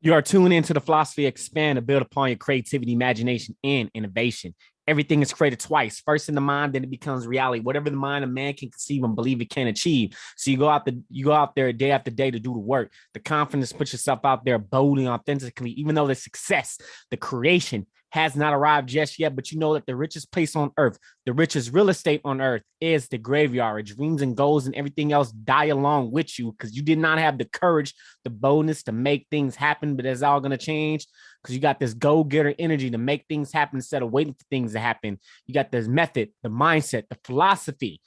You are tuned into the philosophy expand to build upon your creativity, imagination, and innovation. Everything is created twice. First in the mind, then it becomes reality. Whatever the mind of man can conceive and believe it can achieve. So you go out there day after day to do the work. The confidence, put yourself out there boldly, authentically, even though the success, the creation has not arrived just yet, but you know that the richest place on earth, the richest real estate on earth is the graveyard. Dreams and goals and everything else die along with you because you did not have the courage, the boldness to make things happen, but it's all going to change because you got this go-getter energy to make things happen instead of waiting for things to happen. You got this method, the mindset, the philosophy,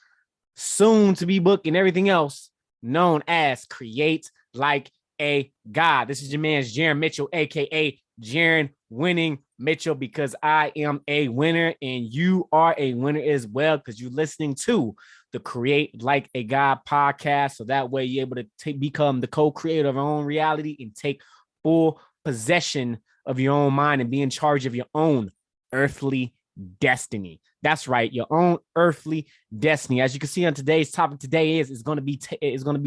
soon to be book and everything else known as Create Like a God. This is your man, Jaron Mitchell, aka Jaron Winning Mitchell, because I am a winner and you are a winner as well because you're listening to the Create Like a God podcast. So that way you're able to become the co-creator of your own reality and take full possession of your own mind and be in charge of your own earthly destiny. That's right, your own earthly destiny. As you can see on today's topic today is going to be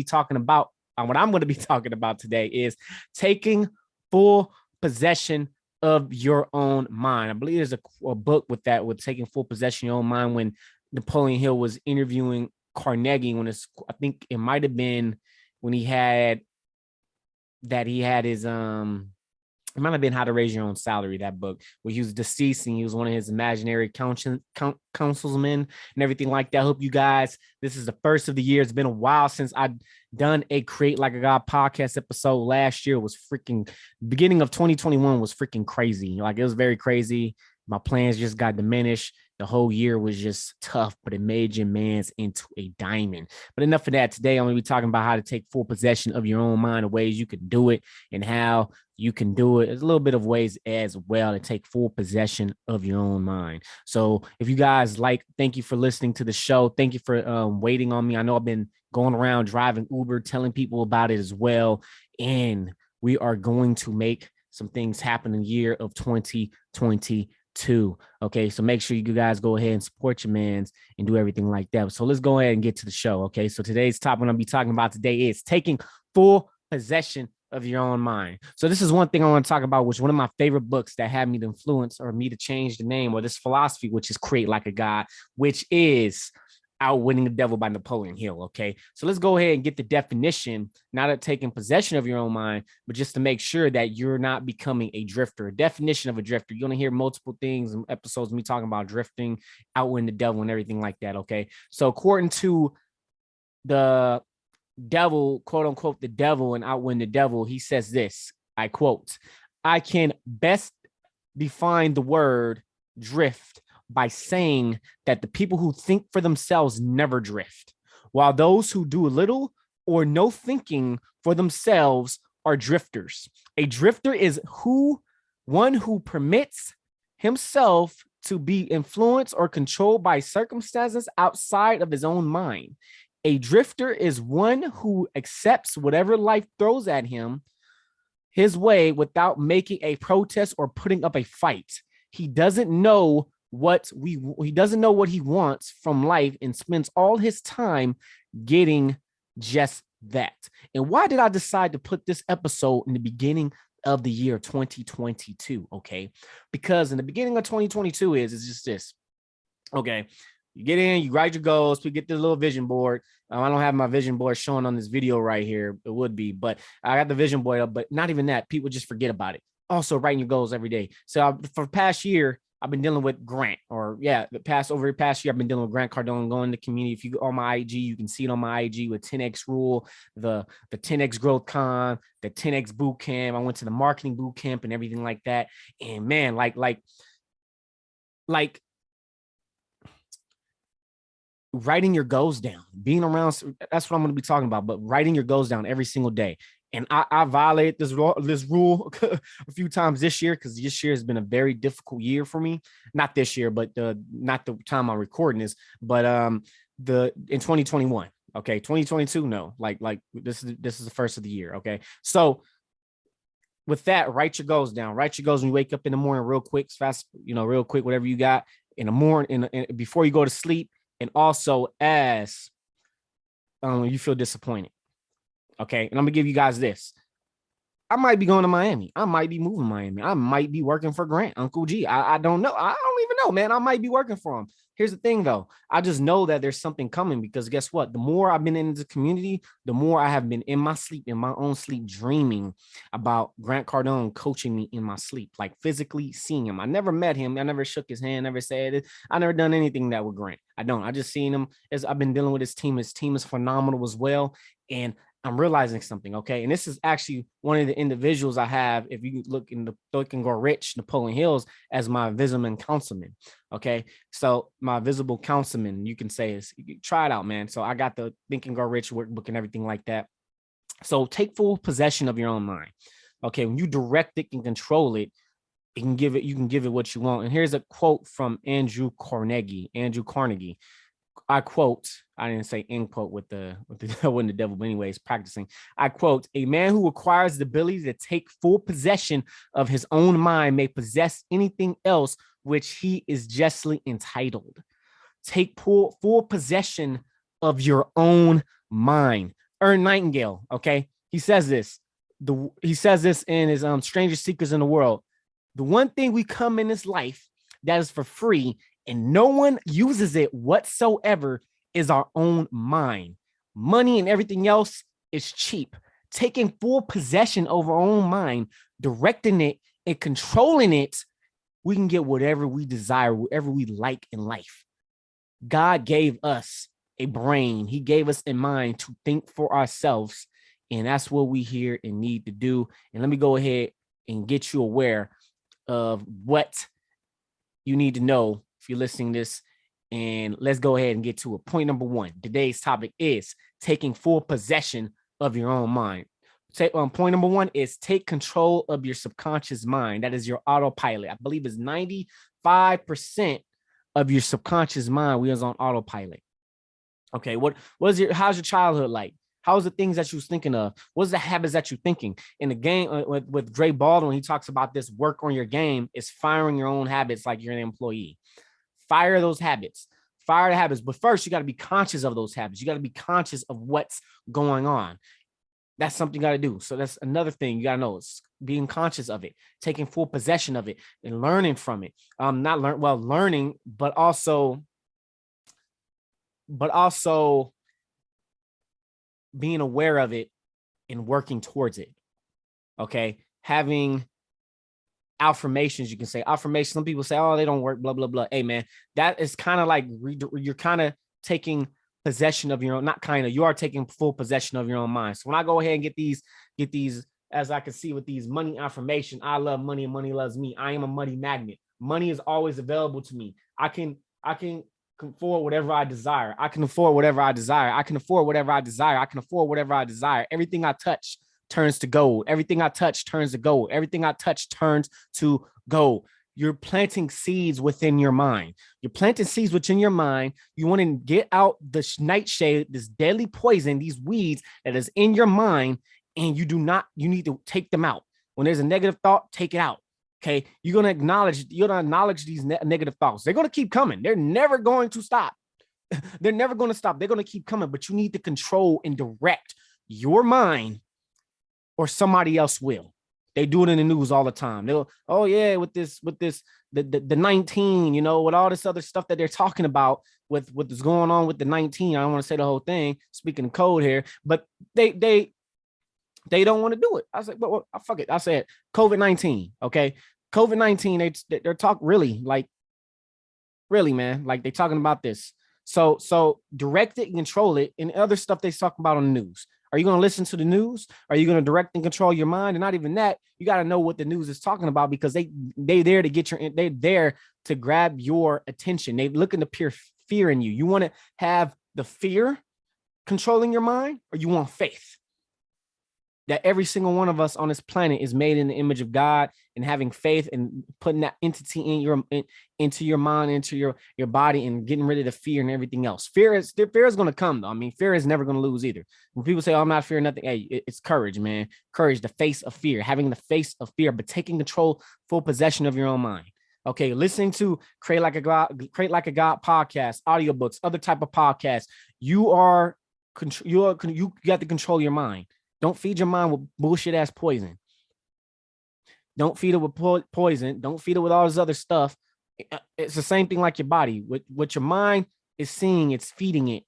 talking about what I'm going to be talking about today is taking full possession of your own mind. I believe there's a book with that, with taking full possession of your own mind, when Napoleon Hill was interviewing Carnegie, I think it might have been when he had his it might have been How to Raise Your Own Salary, that book, where he was deceased and he was one of his imaginary councilmen and everything like that. I hope you guys, this is the first of the year. It's been a while since I've done a Create Like a God podcast episode. Last year was freaking, beginning of 2021 was freaking crazy. Like, it was very crazy. My plans just got diminished. The whole year was just tough, but it made your man's into a diamond. But enough of that. Today, I'm going to be talking about how to take full possession of your own mind, the ways you can do it and how you can do it. There's a little bit of ways as well to take full possession of your own mind. So if you guys thank you for listening to the show. Thank you for waiting on me. I know I've been going around driving Uber, telling people about it as well. And we are going to make some things happen in the year of 2022. Okay, so make sure you guys go ahead and support your mans and do everything like that. So let's go ahead and get to the show. Okay, so today's topic I'm going to be talking about today is taking full possession of your own mind. So this is one thing I want to talk about, which one of my favorite books that had me to influence or me to change the name, or this philosophy, which is Create Like a God, which is Outwitting the Devil by Napoleon Hill. Okay, so let's go ahead and get the definition, not of taking possession of your own mind, but just to make sure that you're not becoming a drifter. A definition of a drifter, you're going to hear multiple things and episodes of me talking about drifting, outwitting the devil, and everything like that. Okay, so according to the devil, quote unquote, the devil and Outwitting the Devil, he says this, I quote, "I can best define the word drift by saying that the people who think for themselves never drift, while those who do little or no thinking for themselves are drifters. A drifter is one who permits himself to be influenced or controlled by circumstances outside of his own mind. A drifter is one who accepts whatever life throws at him his way without making a protest or putting up a fight. He doesn't know what he wants from life and spends all his time getting just that." And why did I decide to put this episode in the beginning of the year 2022? Okay, because in the beginning of 2022 it's just this. Okay, you get in, you write your goals, you get this little vision board. I don't have my vision board showing on this video right here. It would be, but I got the vision board up, but not even that. People just forget about it. Also, writing your goals every day. So for the past year, I've been dealing with Grant, the past year, I've been dealing with Grant Cardone, going to the community. If you go on my IG, you can see it on my IG with 10X Rule, the 10X Growth Con, the 10X Boot Camp. I went to the marketing boot camp and everything like that. And man, like writing your goals down, being around, that's what I'm going to be talking about, but writing your goals down every single day. And I violated this rule a few times this year, because this year has been a very difficult year for me. Not this year, but not the time I'm recording this, but in 2021. Okay, 2022, no, like this is the first of the year. Okay, so with that, write your goals down. Write your goals when you wake up in the morning, real quick, fast, real quick, whatever you got in the morning, before you go to sleep, and also as you feel disappointed. Okay, and I'm gonna give you guys this. I might be going to Miami. I might be moving to Miami. I might be working for Grant, Uncle G. I don't know. I don't even know, man. I might be working for him. Here's the thing, though. I just know that there's something coming because guess what? The more I've been in the community, the more I have been in my sleep, in my own sleep, dreaming about Grant Cardone coaching me in my sleep, like physically seeing him. I never met him. I never shook his hand, never said it. I never done anything that with Grant. I don't. I just seen him as I've been dealing with his team. His team is phenomenal as well. And I'm realizing something, okay? And this is actually one of the individuals I have, if you look in the Think and Grow Rich, Napoleon Hills, as my visible councilman, okay? So my visible councilman, you can say is, you try it out, man. So I got the Think and Grow Rich workbook and everything like that. So take full possession of your own mind, okay? When you direct it and control it, you can give it what you want. And here's a quote from Andrew Carnegie. I quote, I didn't say end quote with the when the devil, but anyways, practicing. I quote, a man who acquires the ability to take full possession of his own mind may possess anything else which he is justly entitled. Take full possession of your own mind. Ern Nightingale, okay? He says this. He says this in his Strangest Secrets in the World. The one thing we come in this life that is for free and no one uses it whatsoever is our own mind. Money and everything else is cheap. Taking full possession of our own mind, directing it and controlling it, we can get whatever we desire, whatever we like in life. God gave us a brain. He gave us a mind to think for ourselves. And that's what we here and need to do. And let me go ahead and get you aware of what you need to know if you're listening to this, and let's go ahead and get to it. Point number one. Today's topic is taking full possession of your own mind. Point number one is take control of your subconscious mind. That is your autopilot. I believe it's 95% of your subconscious mind was on autopilot. Okay, how's your childhood like? How's the things that you was thinking of? What's the habits that you're thinking? In the game with Dre Baldwin, he talks about this work on your game is firing your own habits like you're an employee. Fire those habits. Fire the habits. But first, you got to be conscious of those habits. You got to be conscious of what's going on. That's something you got to do. So that's another thing you got to know is being conscious of it, taking full possession of it and learning from it. Learning, but also being aware of it and working towards it. Okay. Having affirmations, you can say affirmations. Some people say, oh, they don't work, blah, blah, blah. Hey, man, that is kind of like you're kind of taking possession of your own, not kind of, you are taking full possession of your own mind. So when I go ahead and get these, as I can see with these money affirmation, I love money and money loves me. I am a money magnet. Money is always available to me. I can afford whatever I desire. I can afford whatever I desire. I can afford whatever I desire. I can afford whatever I desire. Everything I touch turns to gold. Everything I touch turns to gold. Everything I touch turns to gold. You're planting seeds within your mind. You're planting seeds within your mind. You want to get out the nightshade, this deadly poison, these weeds that is in your mind, and you need to take them out. When there's a negative thought, take it out. Okay, you're gonna acknowledge these negative thoughts. They're gonna keep coming. They're never going to stop. They're never going to stop. They're gonna keep coming, but you need to control and direct your mind, or somebody else will. They do it in the news all the time. They'll, oh yeah, with the 19, with all this other stuff that they're talking about with what's going on with the 19. I don't want to say the whole thing, speaking of code here, but they don't want to do it. I said, well, fuck it. I said COVID-19. Okay. COVID-19, they're talking really, man, like they talking about this. So direct it and control it, and other stuff they talk about on the news. Are you going to listen to the news? Are you going to direct and control your mind? And not even that, you got to know what the news is talking about, because they're there to they're there to grab your attention. They looking to peer fear in you. You want to have the fear controlling your mind, or you want faith that every single one of us on this planet is made in the image of God, and having faith and putting that entity into your mind, into your body, and getting rid of the fear and everything else. Fear is going to come, though. I mean, fear is never going to lose either. When people say, oh, I'm not fearing nothing, hey, it's courage, man. Courage, the face of fear, having the face of fear, but taking control, full possession of your own mind. Okay, listening to Create Like a God podcast, audiobooks, other type of podcasts. You got to control your mind. Don't feed your mind with bullshit ass poison. Don't feed it with poison. Don't feed it with all this other stuff. It's the same thing like your body. What your mind is seeing, it's feeding it.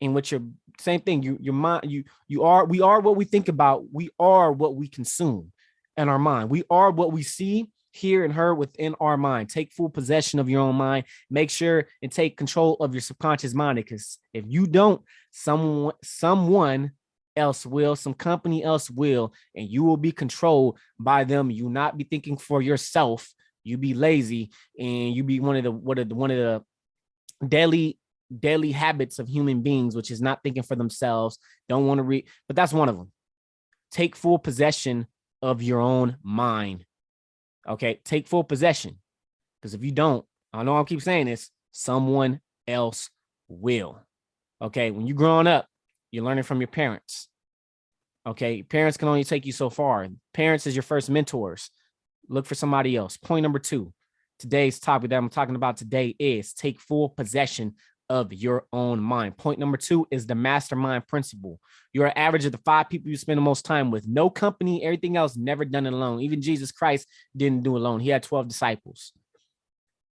And what your same thing, your mind, we are what we think about. We are what we consume in our mind. We are what we see, hear, and heard within our mind. Take full possession of your own mind. Make sure and take control of your subconscious mind, because if you don't, someone else will, some company else will, and you will be controlled by them. You not be thinking for yourself. You be lazy, and you be one of the daily habits of human beings, which is not thinking for themselves. Don't want to read, but that's one of them. Take full possession of your own mind. Okay, take full possession, because if you don't, I know I'll keep saying this, someone else will. Okay, when you're growing up, you're learning from your parents. Okay, parents can only take you so far. Parents is your first mentors. Look for somebody else. Point number 2, today's topic that I'm talking about today is take full possession of your own mind. Point number 2 is the mastermind principle. You're an average of the 5 people you spend the most time with. No company, everything else, never done it alone. Even Jesus Christ didn't do it alone. He had 12 disciples.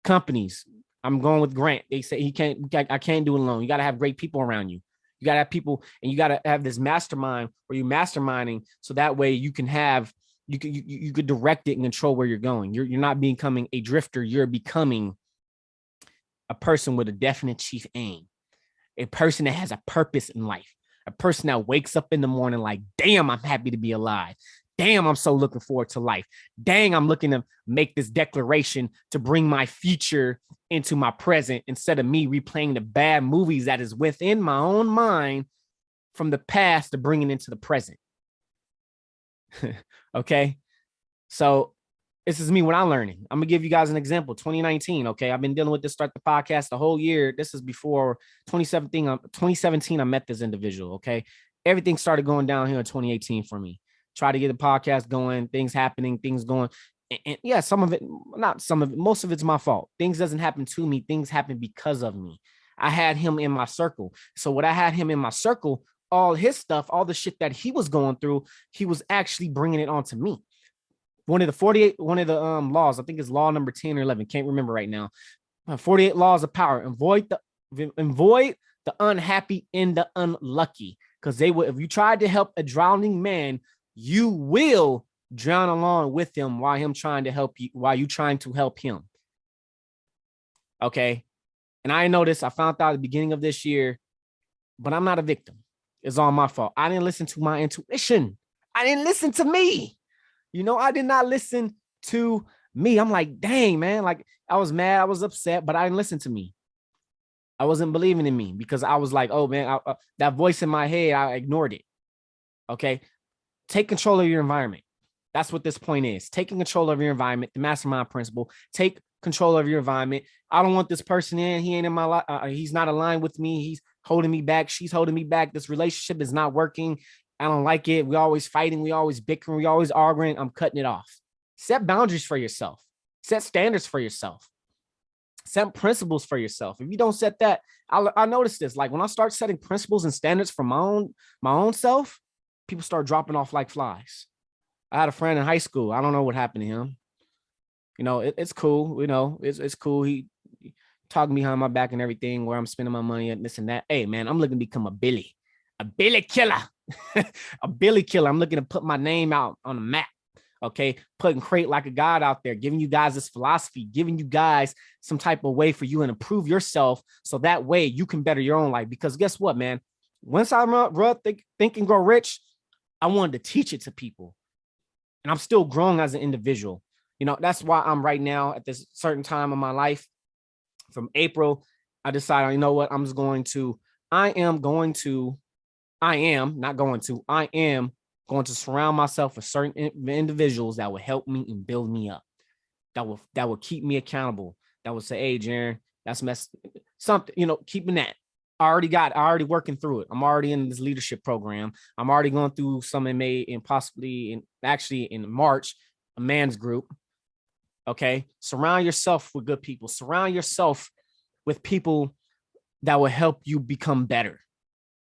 Companies, I'm going with Grant. They say I can't do it alone. You got to have great people around you. You got to have people, and you got to have this mastermind where you're masterminding, so that way you can have, you could direct it and control where you're going. You're not becoming a drifter. You're becoming a person with a definite chief aim, a person that has a purpose in life, a person that wakes up in the morning like, damn, I'm happy to be alive. Damn, I'm so looking forward to life. Dang, I'm looking to make this declaration to bring my future into my present, instead of me replaying the bad movies that is within my own mind from the past to bring it into the present. Okay, so this is me, what I'm learning. I'm gonna give you guys an example. 2019. Okay, I've been dealing with this, start the podcast the whole year. This is before 2017. 2017, I met this individual. Okay, everything started going down here in 2018 for me. Try to get the podcast going, things happening, things going. And yeah, some of it, not some of it, most of it's my fault. Things doesn't happen to me. Things happen because of me. I had him in my circle. So what I had him in my circle, all his stuff, all the shit that he was going through, he was actually bringing it onto me. One of the laws, I think it's law number 10 or 11, can't remember right now. 48 laws of power. Avoid the unhappy and the unlucky, because they will, if you tried to help a drowning man, you will drown along with him while you trying to help him. Okay. And I know this, I found out at the beginning of this year, but I'm not a victim. It's all my fault. I didn't listen to my intuition. I didn't listen to me. I did not listen to me. I'm like, dang, man. Like, I was mad. I was upset, but I didn't listen to me. I wasn't believing in me, because I was like, oh man, that voice in my head, I ignored it. Okay. Take control of your environment. That's what this point is. Taking control of your environment, the mastermind principle. Take control of your environment. I don't want this person in. He ain't in my life. He's not aligned with me. He's holding me back. She's holding me back. This relationship is not working. I don't like it. We always fighting. We always bickering. We always arguing. I'm cutting it off. Set boundaries for yourself. Set standards for yourself. Set principles for yourself. If you don't set that, I noticed this. Like, when I start setting principles and standards for my own self, people start dropping off like flies. I had a friend in high school. I don't know what happened to him. It's cool. It's cool. He talking behind my back and everything, where I'm spending my money and this and that. Hey, man, I'm looking to become a Billy killer, a Billy killer. I'm looking to put my name out on the map. Okay. Putting Crate Like a God out there, giving you guys this philosophy, giving you guys some type of way for you and improve yourself. So that way you can better your own life. Because guess what, man? Once I think and grow rich, I wanted to teach it to people. And I'm still growing as an individual. That's why I'm right now at this certain time of my life. From April, I decided, I am going to surround myself with certain individuals that will help me and build me up. That will keep me accountable. That will say, hey, Jaron, that's something, keeping that. I already working through it. I'm already in this leadership program. I'm already going through some in May and possibly in March, a man's group. Okay. Surround yourself with good people. Surround yourself with people that will help you become better.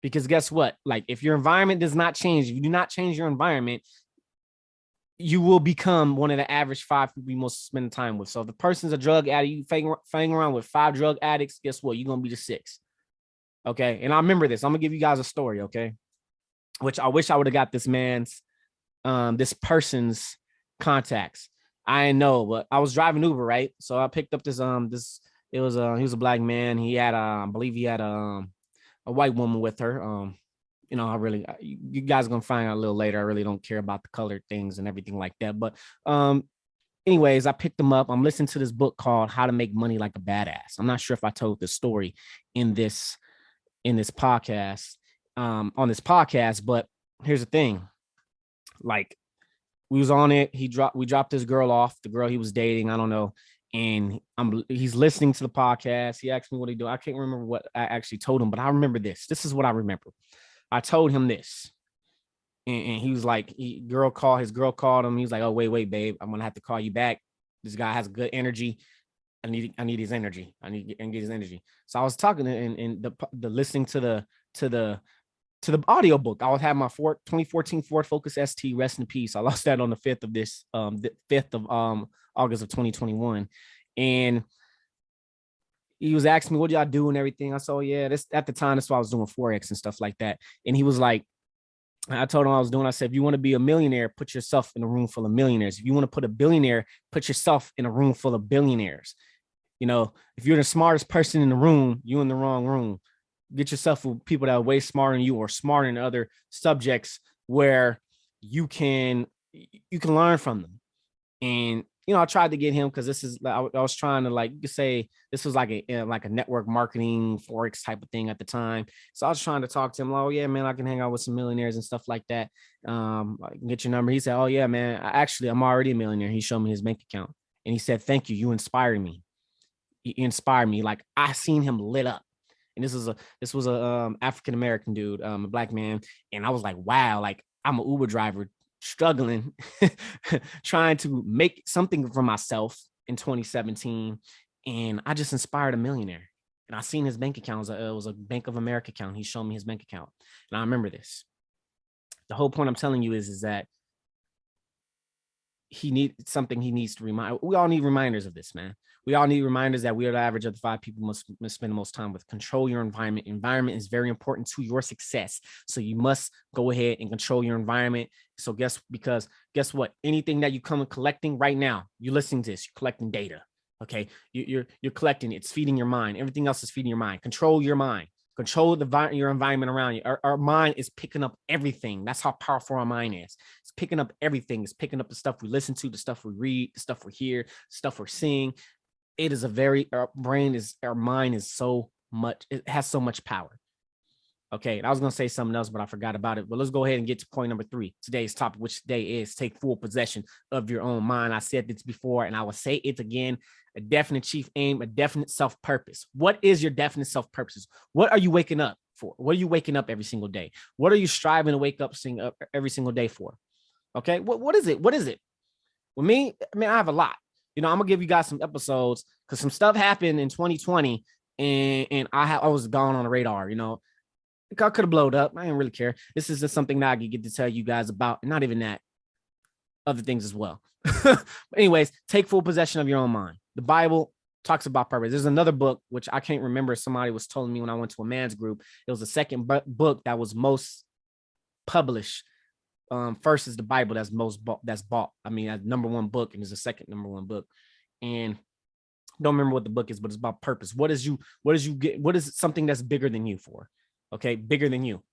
Because guess what? Like, if your environment does not change, if you do not change your environment, you will become one of the average 5 people you most spend time with. So if the person's a drug addict, you fang around with 5 drug addicts, guess what? You're going to be the 6th. Okay. And I remember this. I'm going to give you guys a story. Okay. Which I wish I would have got this person's contacts. I didn't know, but I was driving Uber, right? So I picked up he was a black man. He had, I believe he had a white woman with her. You guys are gonna find out a little later. I really don't care about the colored things and everything like that. But anyways, I picked them up. I'm listening to this book called How to Make Money Like a Badass. I'm not sure if I told this story in this podcast, on this podcast, but here's the thing. Like, we was on it. We dropped this girl off, the girl he was dating. I don't know. And he's listening to the podcast. He asked me what he do. I can't remember what I actually told him, but I remember this. This is what I remember. I told him this, and he was like, his girl called him. He was like, oh, wait, babe, I'm gonna have to call you back. This guy has good energy. I need his energy. I need to get his energy. So I was talking and the listening to the audio book. I would have my 2014 Ford Focus ST, rest in peace. I lost that on the 5th of August of 2021, and he was asking me, what do y'all do and everything? I said, oh, yeah, this at the time, that's why I was doing Forex and stuff like that. And he was like, I told him I was doing, I said, if you want to be a millionaire, put yourself in a room full of millionaires. If you want to put a billionaire, put yourself in a room full of billionaires. You know, if you're the smartest person in the room, you're in the wrong room. Get yourself with people that are way smarter than you or smarter in other subjects where you can learn from them. And I tried to get him because this is, I was trying to, like, you could say this was like a network marketing Forex type of thing at the time. So I was trying to talk to him. Oh yeah, man, I can hang out with some millionaires and stuff like that. I can get your number. He said, oh yeah, man, I'm already a millionaire. He showed me his bank account and he said, thank you. You inspired me. You inspired me. Like, I seen him lit up. And this was a African-American dude, a black man. And I was like, wow, like, I'm an Uber driver struggling, trying to make something for myself in 2017. And I just inspired a millionaire. And I seen his bank account. It was a Bank of America account. He showed me his bank account. And I remember this. The whole point I'm telling you is that he needs to remind. We all need reminders of this, man. We all need reminders that we are the average of the 5 people must spend the most time with. Control your environment. Environment is very important to your success. So you must go ahead and control your environment. So guess what? Anything that you come collecting right now, you're listening to this, you're collecting data. Okay. You're collecting, it's feeding your mind. Everything else is feeding your mind. Control your mind. Control your environment around you. Our mind is picking up everything. That's how powerful our mind is. It's picking up everything. It's picking up the stuff we listen to, the stuff we read, the stuff we hear, the stuff we're seeing. It is our mind is so much, it has so much power. Okay. And I was going to say something else, but I forgot about it. But let's go ahead and get to point number 3. Today's topic, which today is take full possession of your own mind. I said this before, and I will say it again. A definite chief aim, a definite self-purpose. What is your definite self-purpose? What are you waking up for? What are you waking up every single day? What are you striving to wake up every single day for? Okay. What is it? What is it? With me, I mean, I have a lot. I'm gonna give you guys some episodes because some stuff happened in 2020 and I was gone on the radar. I could have blowed up. I didn't really care. This is just something that I could get to tell you guys about, and not even that, other things as well. But anyways, take full possession of your own mind. The Bible talks about purpose. There's another book, which I can't remember. Somebody was telling me when I went to a man's group. It was the second book that was most published. First is the Bible that's bought. I mean, that's number 1 book, and it's the second number 1 book. And don't remember what the book is, but it's about purpose. What is something that's bigger than you for? Okay, bigger than you.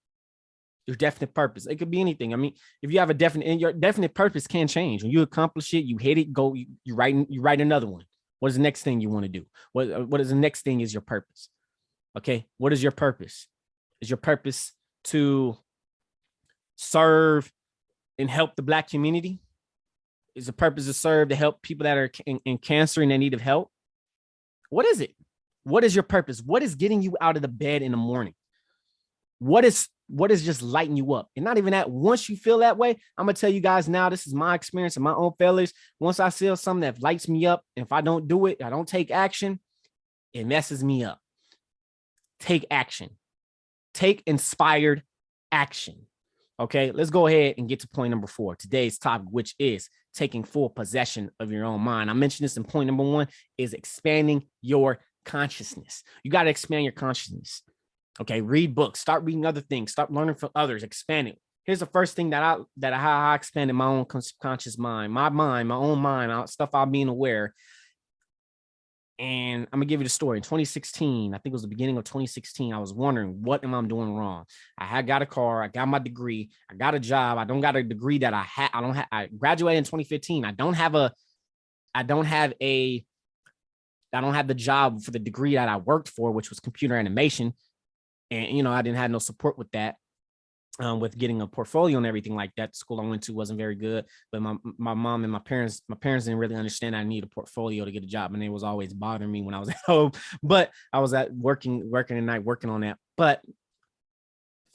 Your definite purpose. It could be anything. I mean, if you have your definite purpose can change. When you accomplish it, you hit it, go, you write another one. What is the next thing you want to do? What is the next thing is your purpose? Okay, what is your purpose? Is your purpose to serve and help the Black community? Is the purpose to serve to help people that are in cancer and in need of help? What is it? What is your purpose? What is getting you out of the bed in the morning? What is just lighting you up? And not even that. Once you feel that way, I'm gonna tell you guys now, this is my experience and my own failures. Once I feel something that lights me up, and if I don't do it, I don't take action, it messes me up. Take action. Take inspired action. Okay, let's go ahead and get to point number 4. Today's topic, which is taking full possession of your own mind. I mentioned this in point number 1 is expanding your consciousness. You got to expand your consciousness. Okay, read books, start reading other things, start learning from others, expand it. Here's the first thing that I expanded my own conscious mind, my own mind, stuff I'm being aware. And I'm gonna give you the story. In 2016, I think it was the beginning of 2016, I was wondering, what am I doing wrong? I had got a car, I got my degree, I got a job. I don't got a degree that I graduated in 2015. I don't have the job for the degree that I worked for, which was computer animation. And I didn't have no support with that. With getting a portfolio and everything like that. The school I went to wasn't very good, but my mom and my parents didn't really understand I need a portfolio to get a job, and it was always bothering me when I was at home. But I was at working at night, working on that. But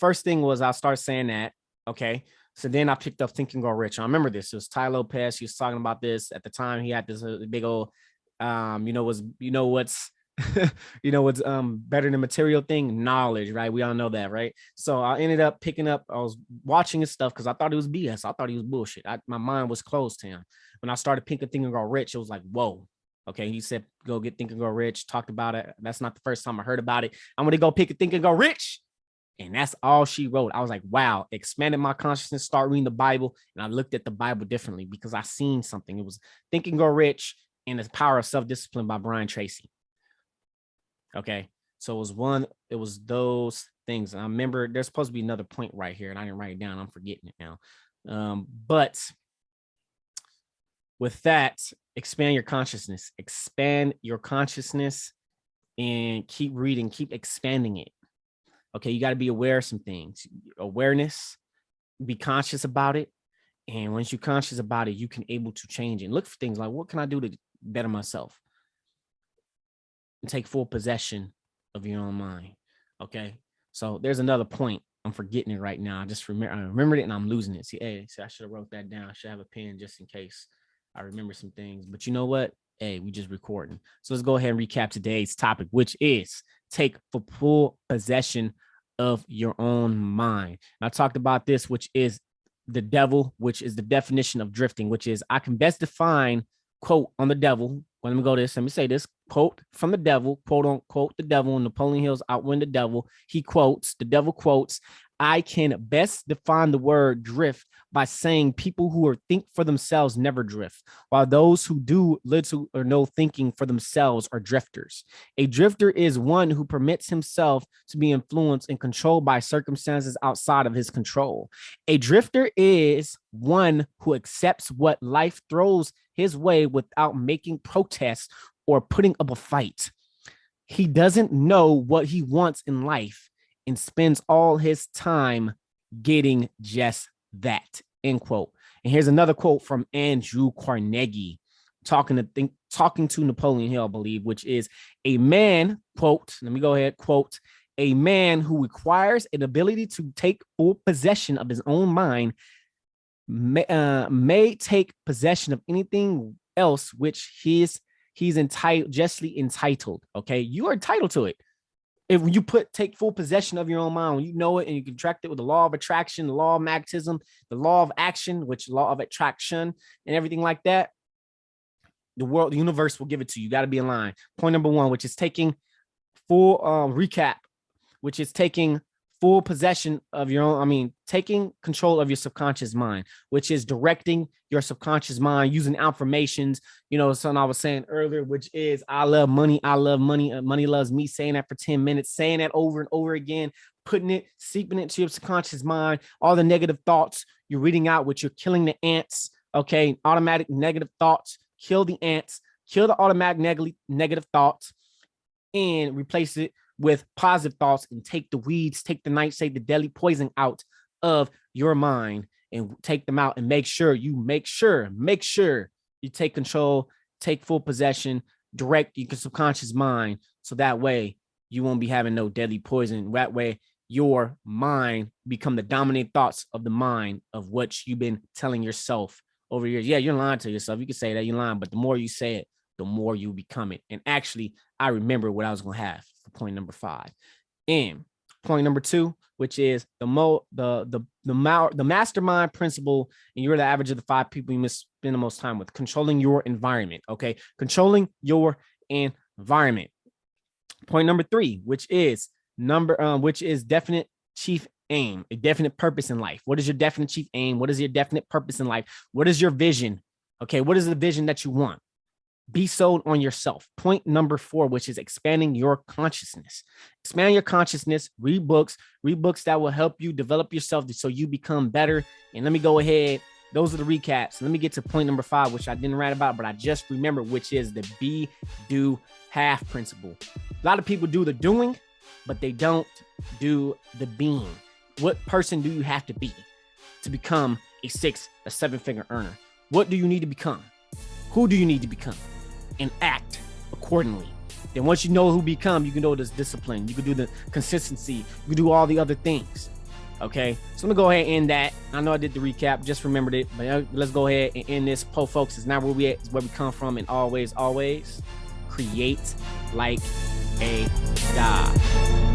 first thing was I started saying that. Okay, so then I picked up Think and Grow Rich. I remember this. It was Ty Lopez. He was talking about this at the time. He had this big old, what's better than material thing, knowledge, right? We all know that, right? So I ended up I was watching his stuff because I thought it was BS. I thought he was bullshit. My mind was closed to him. When I started Think and Grow Rich, it was like, whoa. Okay, he said, go get Think and Grow Rich, talked about it. That's not the first time I heard about it. I'm going to go pick a Think and Grow Rich. And that's all she wrote. I was like, wow, expanded my consciousness, start reading the Bible. And I looked at the Bible differently because I seen something. It was Think and Grow Rich and The Power of Self-Discipline by Brian Tracy. Okay, so it was those things. And I remember there's supposed to be another point right here, and I didn't write it down. I'm forgetting it now. But with that, expand your consciousness and keep reading, keep expanding it. Okay, you got to be aware of some things. Awareness, be conscious about it. And once you're conscious about it, you can able to change it. Look for things like, what can I do to better myself? And take full possession of your own mind. Okay, so there's another point. I'm forgetting it right now. I remembered it and I'm losing it. See, I should have wrote that down. I should have a pen just in case I remember some things. But you know what? Hey, we just recording. So let's go ahead and recap today's topic, which is take full possession of your own mind. And I talked about this, which is the devil, which is the definition of drifting, which is I can best define, quote, on the devil. Let me say this quote from the devil, quote unquote, the devil in Napoleon Hill's Outwin the Devil. The devil quotes, I can best define the word drift by saying people who think for themselves never drift, while those who do little or no thinking for themselves are drifters. A drifter is one who permits himself to be influenced and controlled by circumstances outside of his control. A drifter is one who accepts what life throws his way without making protests or putting up a fight. He doesn't know what he wants in life and spends all his time getting just that, end quote. And here's another quote from Andrew Carnegie talking to Napoleon Hill, I believe, which is a man, quote, let me go ahead, quote, a man who requires an ability to take full possession of his own mind may take possession of anything else which he's justly entitled. Okay, you are entitled to it. If you take full possession of your own mind, when you know it and you contract it with the law of attraction, the law of magnetism, the law of action, which law of attraction and everything like that, the universe will give it to you. You got to be in line. Point number 1, which is taking full recap, which is taking full possession of your own, taking control of your subconscious mind, which is directing your subconscious mind using affirmations, something I was saying earlier, which is I love money, money loves me, saying that for 10 minutes, saying that over and over again, seeping it to your subconscious mind, all the negative thoughts you're reading out, which you're killing the ants, okay, automatic negative thoughts, kill the ants, kill the automatic negative thoughts, and replace it with positive thoughts and take the weeds, take the nightshade, the deadly poison out of your mind and take them out and make sure you take control, take full possession, direct your subconscious mind. So that way you won't be having no deadly poison. That way your mind become the dominant thoughts of the mind of what you've been telling yourself over years. Yeah, you're lying to yourself. You can say that you're lying, but the more you say it, the more you become it. And actually, I remember what I was going to have for point number 5. And Point number 2, which is the mastermind principle, and you're the average of the 5 people you must spend the most time with. Controlling your environment. Okay, controlling your environment. Point number 3, which is definite chief aim, a definite purpose in life. What is your definite chief aim? What is your definite purpose in life? What is your vision? Okay, what is the vision that you want? Be sold on yourself. Point number 4, which is expanding your consciousness. Expand your consciousness, read books that will help you develop yourself so you become better. And let me go ahead. Those are the recaps. Let me get to point number 5, which I didn't write about, but I just remembered, which is the be, do, have principle. A lot of people do the doing, but they don't do the being. What person do you have to be to become a 7-figure earner? What do you need to become? Who do you need to become? And act accordingly. Then once you know who become, you can do this discipline. You can do the consistency. You can do all the other things. Okay, so I'm gonna go ahead and end that. I know I did the recap, just remembered it, but let's go ahead and end this. Folks, it's not where we at, it's where we come from, and always create like a god.